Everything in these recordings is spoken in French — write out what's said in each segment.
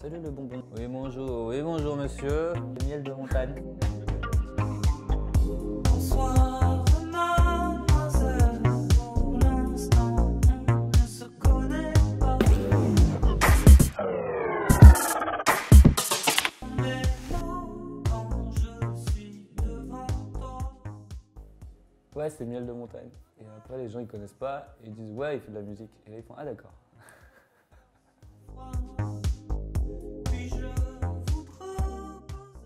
Salut le bonbon. Oui bonjour monsieur. Le miel de montagne. Bonsoir mademoiselle, pour l'instant on ne se connaît pas. Mais là, quand je suis devant toi. Ouais, c'est miel de montagne. Et après les gens ils connaissent pas, ils disent ouais il fait de la musique. Et là ils font ah d'accord. Puis-je vous proposer,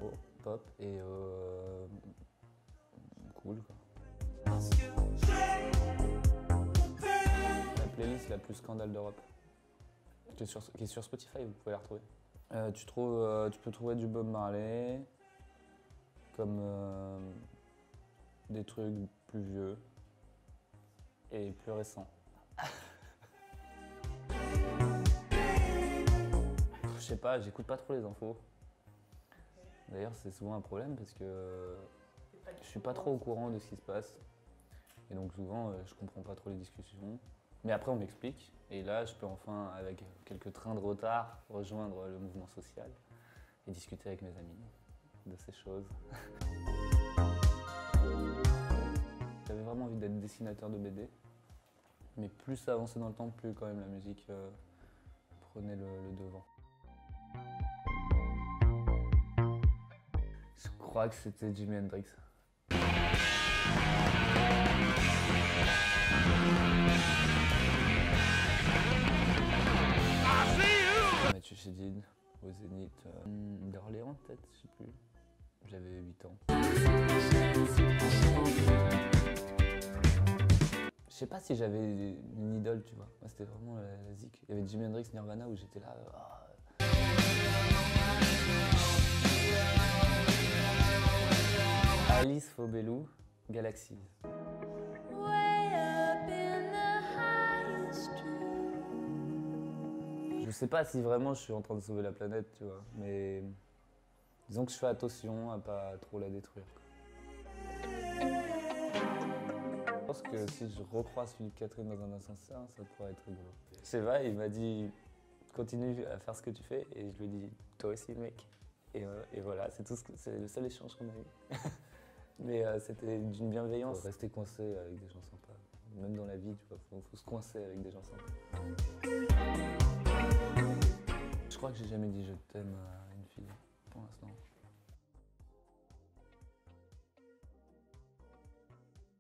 Oh, pop et cool quoi. parce que j'ai La playlist la plus scandale d'Europe. Qui est sur Spotify, vous pouvez la retrouver. Tu peux trouver du Bob Marley, comme des trucs plus vieux et plus récents. Je sais pas, j'écoute pas trop les infos. D'ailleurs, c'est souvent un problème parce que je suis pas trop au courant de ce qui se passe. Et donc souvent, je comprends pas trop les discussions. Mais après, on m'explique. Et là, je peux enfin, avec quelques trains de retard, rejoindre le mouvement social et discuter avec mes amis de ces choses. J'avais vraiment envie d'être dessinateur de BD. Mais plus ça avançait dans le temps, plus quand même la musique prenait le devant. Je crois que c'était Jimi Hendrix. Mathieu Chédid, au Zénith, d'Orléans peut-être, je sais plus. J'avais 8 ans. Je sais pas si j'avais une idole, tu vois. Moi, c'était vraiment la zik. Il y avait Jimi Hendrix, Nirvana où j'étais là. Alice Faubelou, Galaxies. Je sais pas si vraiment je suis en train de sauver la planète, tu vois, mais disons que je fais attention à pas trop la détruire. Je pense que si je recroise Philippe Catherine dans un ascenseur, ça pourrait être rigolo. Je sais pas, il m'a dit continue à faire ce que tu fais et je lui ai dit toi aussi mec. Et voilà, c'est le seul échange qu'on a eu. Mais c'était d'une bienveillance. Faut rester coincé avec des gens sympas. Même dans la vie, tu vois, faut se coincer avec des gens sympas. Je crois que j'ai jamais dit je t'aime à une fille, pour l'instant.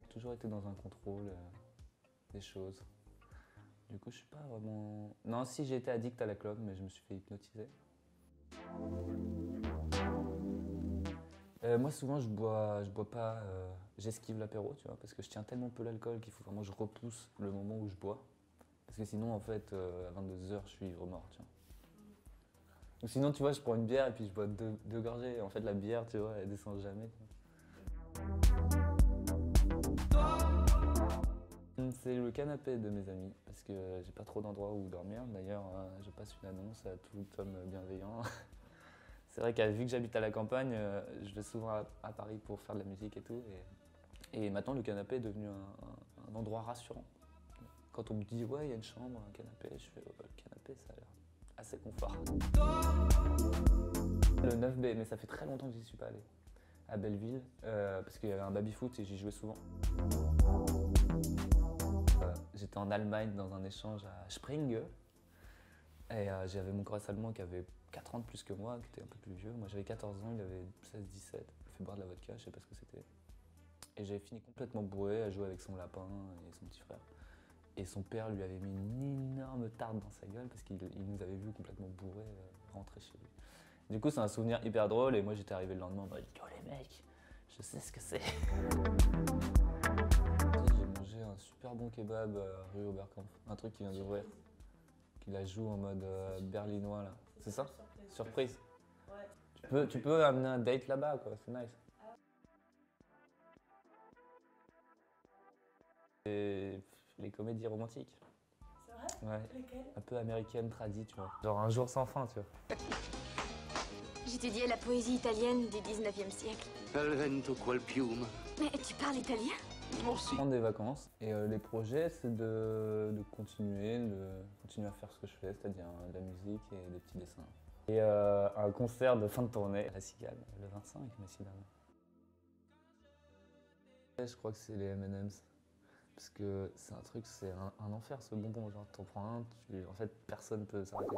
J'ai toujours été dans un contrôle des choses. Du coup, je suis pas vraiment... Non, si j'ai été addict à la clope, mais je me suis fait hypnotiser. Moi, souvent, je bois pas, j'esquive l'apéro, tu vois, parce que je tiens tellement peu l'alcool qu'il faut vraiment que je repousse le moment où je bois. Parce que sinon, en fait, à 22 h, je suis ivre mort, tu vois. Ou sinon, tu vois, je prends une bière et puis je bois deux gorgées. Et en fait, la bière, tu vois, elle descend jamais. C'est le canapé de mes amis, parce que j'ai pas trop d'endroits où dormir. D'ailleurs, je passe une annonce à tout homme bienveillant. C'est vrai que vu que j'habite à la campagne, je vais souvent à Paris pour faire de la musique et tout. Et maintenant, le canapé est devenu un endroit rassurant. Quand on me dit, ouais, il y a une chambre, un canapé, je fais, le canapé, ça a l'air assez confort. Le 9B, mais ça fait très longtemps que j'y suis pas allé. À Belleville, parce qu'il y avait un baby-foot et j'y jouais souvent. J'étais en Allemagne dans un échange à Springe. Et j'avais mon corps allemand qui avait 4 ans de plus que moi, qui était un peu plus vieux. Moi j'avais 14 ans, il avait 16-17. Il m'a fait boire de la vodka, je sais pas ce que c'était. Et j'avais fini complètement bourré à jouer avec son lapin et son petit frère. Et son père lui avait mis une énorme tarte dans sa gueule parce qu'il nous avait vu complètement bourré rentrer chez lui. Du coup c'est un souvenir hyper drôle et moi j'étais arrivé le lendemain en mode « Yo les mecs, je sais ce que c'est !» J'ai mangé un super bon kebab rue Oberkampf, un truc qui vient d'ouvrir. Qui la joue en mode berlinois là. C'est ça? Surprise. Ouais. Tu peux amener un date là-bas quoi, c'est nice. Et les comédies romantiques. C'est vrai? Ouais. Lesquelles? Un peu américaine tradie, tu vois. Genre Un jour sans fin, tu vois. J'étudiais la poésie italienne du 19e siècle. Al vento qual piuma. Mais tu parles italien? Prendre des vacances et les projets c'est de continuer à faire ce que je fais, c'est-à-dire de la musique et des petits dessins. Et un concert de fin de tournée à la Cigale, le 25, mais si dernier. Je crois que c'est les M&M's. Parce que c'est un truc, c'est un enfer ce bonbon. Genre, t'en prends un, en fait, personne peut s'arrêter.